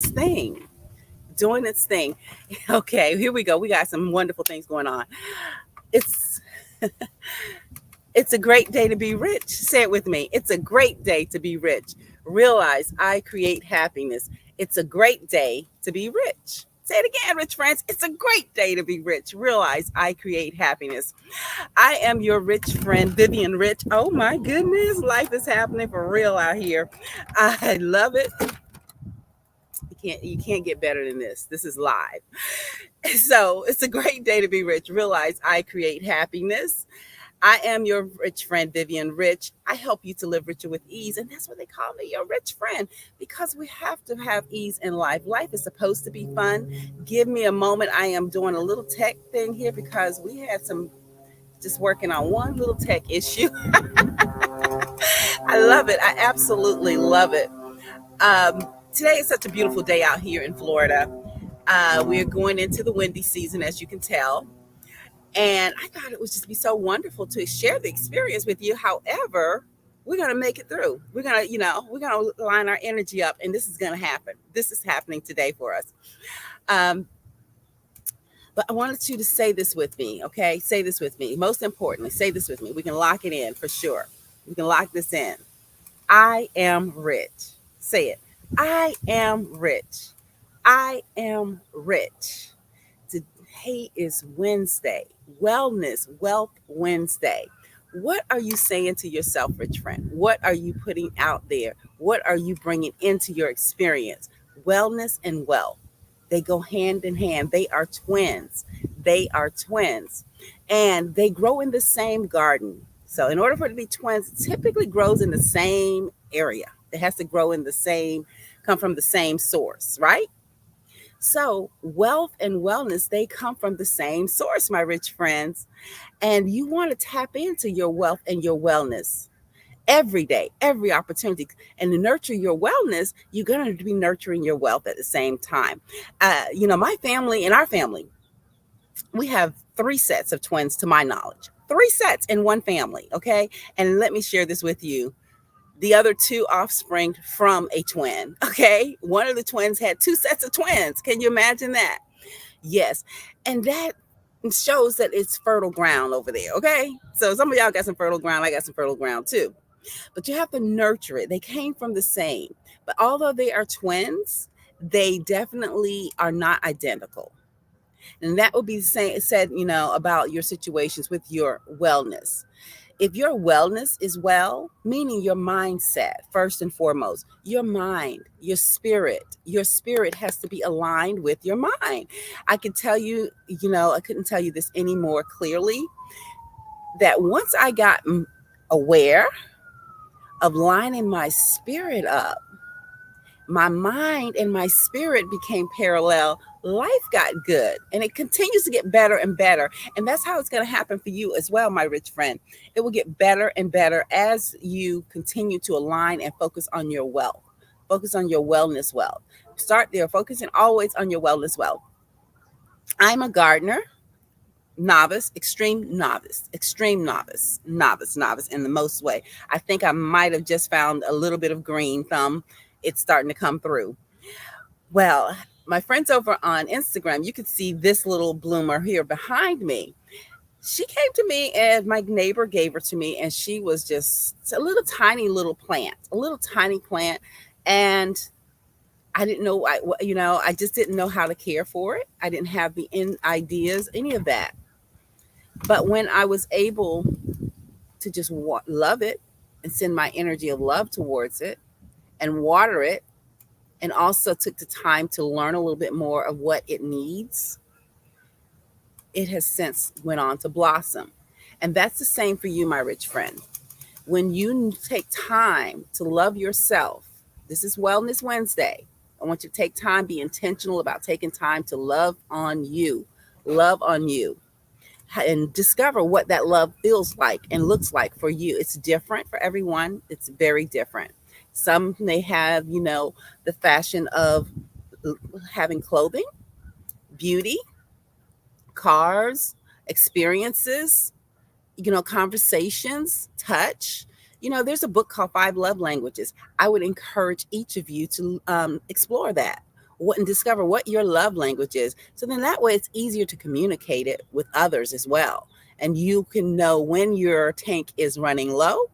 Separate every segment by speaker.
Speaker 1: thing, doing its thing. Okay, here we go. We got some wonderful things going on. It's it's a great day to be rich. Say it with me. It's a great day to be rich. Realize I create happiness. It's a great day to be rich. Say it again, rich friends. It's a great day to be rich. Realize I create happiness. I am your rich friend, Vivian Rich. Oh my goodness, life is happening for real out here. I love it. You can't get better than this. This is live. So it's a great day to be rich. Realize I create happiness. I am your rich friend, Vivian Rich. I help you to live richer with ease. And that's what they call me, your rich friend, because we have to have ease in life. Life is supposed to be fun. Give me a moment. I am doing a little tech thing here because we had some just working on one little tech issue. I love it. I absolutely love it. Today is such a beautiful day out here in Florida. We're going into the windy season, as you can tell. And I thought it would just be so wonderful to share the experience with you. However, we're going to make it through. We're going to line our energy up, and this is going to happen. This is happening today for us. Um, but I wanted you to say this with me, okay? Say this with me. Most importantly, say this with me. We can lock it in for sure. We can lock this in. I am rich. Say it. I am rich. I am rich. Today is Wednesday, Wealth Wednesday. What are you saying to yourself, rich friend? What are you putting out there? What are you bringing into your experience? Wellness and wealth, they go hand in hand. They are twins. They are twins. And they grow in the same garden. So, in order for it to be twins, it typically grows in the same area. It has to grow in the same, come from the same source, right? So, wealth and wellness, they come from the same source, my rich friends. And you want to tap into your wealth and your wellness every day, every opportunity. And to nurture your wellness, you're going to be nurturing your wealth at the same time. My family and our family, we have three sets of twins to my knowledge. Three sets in one family, okay? And let me share this with you. The other two offspring from a twin, okay? One of the twins had two sets of twins. Can you imagine that? Yes. And that shows that it's fertile ground over there, okay? So some of y'all got some fertile ground. I got some fertile ground too. But you have to nurture it. They came from the same. But although they are twins, they definitely are not identical. And that would be said, about your situations with your wellness. If your wellness is well, meaning your mindset, first and foremost, your mind, your spirit has to be aligned with your mind. I could tell you, I couldn't tell you this any more clearly that once I got aware of lining my spirit up, my mind and my spirit became parallel. Life got good and it continues to get better and better. And that's how it's going to happen for you as well, my rich friend. It will get better and better as you continue to align and focus on your wealth, focus on your wellness wealth. Start there, focusing always on your wellness wealth. I'm a gardener, novice, extreme novice in the most way. I think I might have just found a little bit of green thumb. It's starting to come through. Well, my friends over on Instagram, you can see this little bloomer here behind me. She came to me and my neighbor gave her to me, and she was just a little tiny little plant, a little tiny plant. And I didn't know, I just didn't know how to care for it. I didn't have the ideas, any of that. But when I was able to just love it and send my energy of love towards it and water it, and also took the time to learn a little bit more of what it needs, it has since went on to blossom. And that's the same for you, my rich friend. When you take time to love yourself, this is Wellness Wednesday. I want you to take time, be intentional about taking time to love on you, and discover what that love feels like and looks like for you. It's different for everyone. It's very different. Some may have, the fashion of having clothing, beauty, cars, experiences, conversations, touch. There's a book called Five Love Languages. I would encourage each of you to explore that. what and discover what your love language is. So then that way it's easier to communicate it with others as well. And you can know when your tank is running low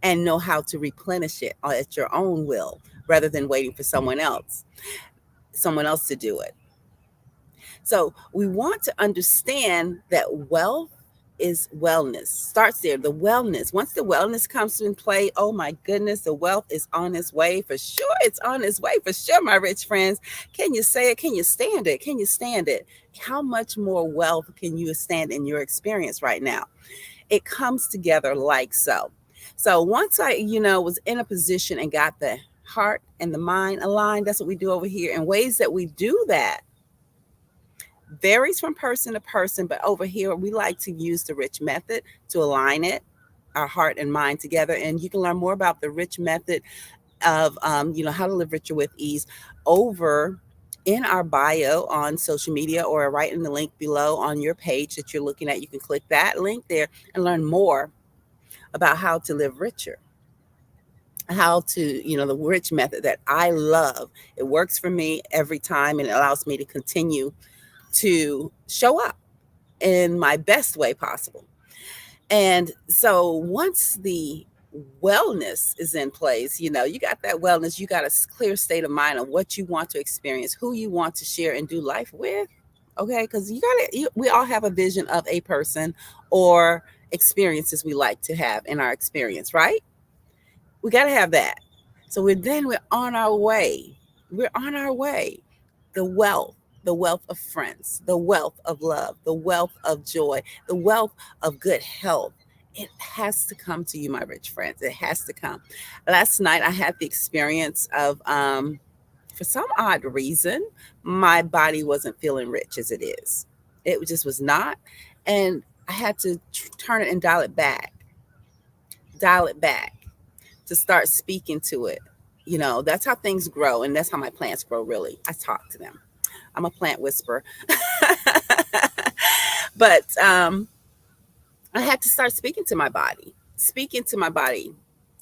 Speaker 1: and know how to replenish it at your own will rather than waiting for someone else to do it. So we want to understand that wealth is wellness. Starts there, the wellness. Once the wellness comes in play, oh my goodness, the wealth is on its way for sure. It's on its way for sure, my rich friends. Can you say it? Can you stand it? Can you stand it? How much more wealth can you stand in your experience right now? It comes together like so. So once I, was in a position and got the heart and the mind aligned, that's what we do over here. And ways that we do that varies from person to person, but over here we like to use the R.I.C.H method to align it, our heart and mind together. And you can learn more about the R.I.C.H method of, how to live richer with ease over in our bio on social media, or right in the link below on your page that you're looking at. You can click that link there and learn more about how to live richer, how to, the R.I.C.H method that I love. It works for me every time, and it allows me to continue to show up in my best way possible. And so once the wellness is in place, you got that wellness, you got a clear state of mind of what you want to experience, who you want to share and do life with. Okay, because we all have a vision of a person or experiences we like to have in our experience, right? We got to have that. So we're on our way. We're on our way. The wealth, the wealth of friends, the wealth of love, the wealth of joy, the wealth of good health. It has to come to you, my rich friends. It has to come. Last night, I had the experience of, for some odd reason, my body wasn't feeling rich as it is. It just was not. And I had to turn it and dial it back to start speaking to it. That's how things grow, and that's how my plants grow, really. I talk to them. I'm a plant whisperer. But I had to start speaking to my body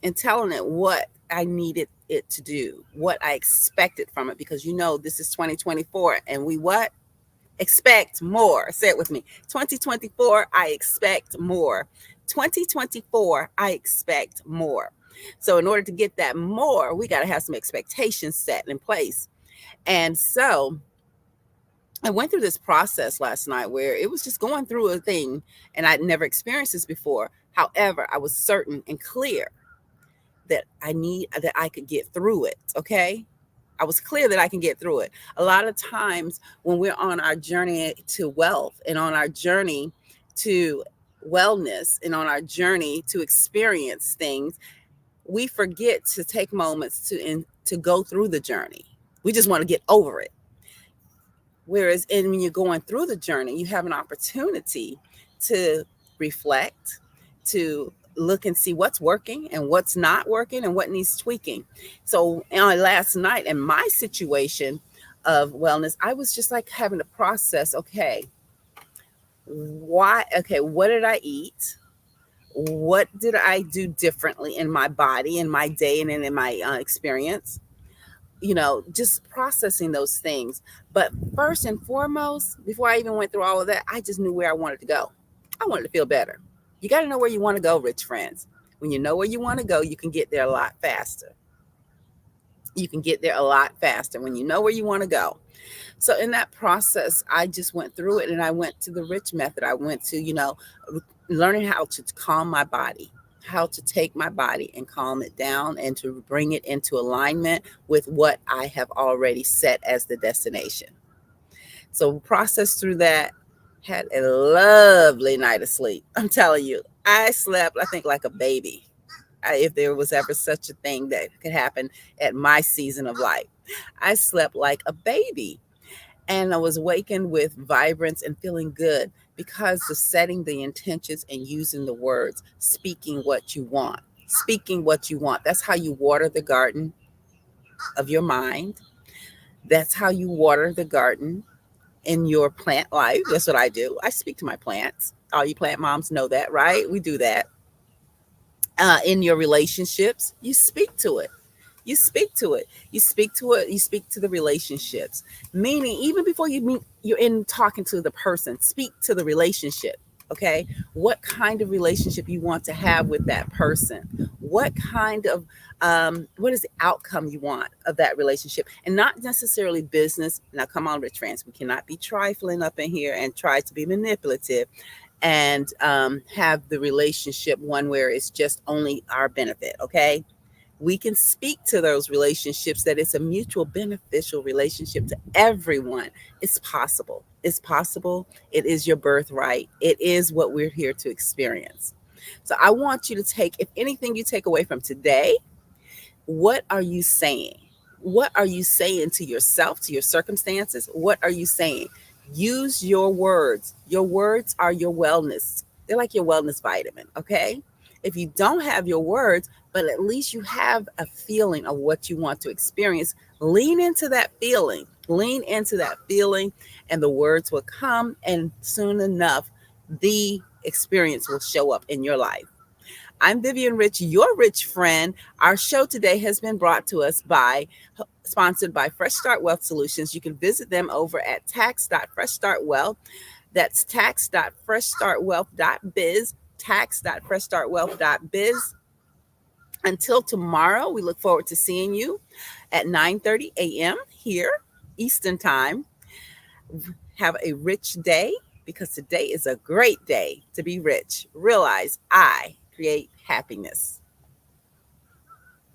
Speaker 1: and telling it what I needed it to do, what I expected from it, because this is 2024, and we what? Expect more. Say it with me. 2024, I expect more. 2024, I expect more. So in order to get that more, we got to have some expectations set in place. And so I went through this process last night where it was just going through a thing, and I'd never experienced this before. However, I was certain and clear that I could get through it. Okay. I was clear that I can get through it. A lot of times when we're on our journey to wealth and on our journey to wellness and on our journey to experience things, we forget to take moments to go through the journey. We just want to get over it. Whereas when you're going through the journey, you have an opportunity to reflect, to look and see what's working and what's not working and what needs tweaking. So last night in my situation of wellness, I was just like having to process, okay, what did I eat? What did I do differently in my body, in my day, and in my experience? Just processing those things. But first and foremost, before I even went through all of that, I just knew where I wanted to go. I wanted to feel better. You got to know where you want to go, rich friends. When you know where you want to go, you can get there a lot faster. You can get there a lot faster when you know where you want to go. So in that process, I just went through it, and I went to the R.I.C.H method. I went to, learning how to calm my body, how to take my body and calm it down and to bring it into alignment with what I have already set as the destination. So process through that, had a lovely night of sleep. I'm telling you, I slept, I think, like a baby. If there was ever such a thing that could happen at my season of life, I slept like a baby. And I was wakened with vibrance and feeling good because of setting the intentions and using the words, speaking what you want. Speaking what you want. That's how you water the garden of your mind. That's how you water the garden in your plant life. That's what I do. I speak to my plants. All you plant moms know that, right? We do that. In your relationships, you speak to it. You speak to it. You speak to it. You speak to the relationships. Meaning, even before you meet, you're in talking to the person. Speak to the relationship. Okay, what kind of relationship you want to have with that person? What kind of what is the outcome you want of that relationship, and not necessarily business. Now, come on, Rich Friends, we cannot be trifling up in here and try to be manipulative and have the relationship one where it's just only our benefit. Okay, we can speak to those relationships that it's a mutual beneficial relationship to everyone. It's possible. It's possible. It is your birthright. It is what we're here to experience. So I want you to take, if anything you take away from today, what are you saying? What are you saying to yourself, to your circumstances? What are you saying? Use your words. Your words are your wellness. They're like your wellness vitamin, okay? If you don't have your words, but at least you have a feeling of what you want to experience, lean into that feeling. Lean into that feeling, and the words will come, and soon enough, the experience will show up in your life. I'm Vivian Rich, your rich friend. Our show today has been brought to us by, sponsored by Fresh Start Wealth Solutions. You can visit them over at tax.freshstartwealth. That's tax.freshstartwealth.biz, tax.freshstartwealth.biz. Until tomorrow, we look forward to seeing you at 9:30 a.m. here, Eastern Time. Have a rich day, because today is a great day to be rich. Realize I create happiness.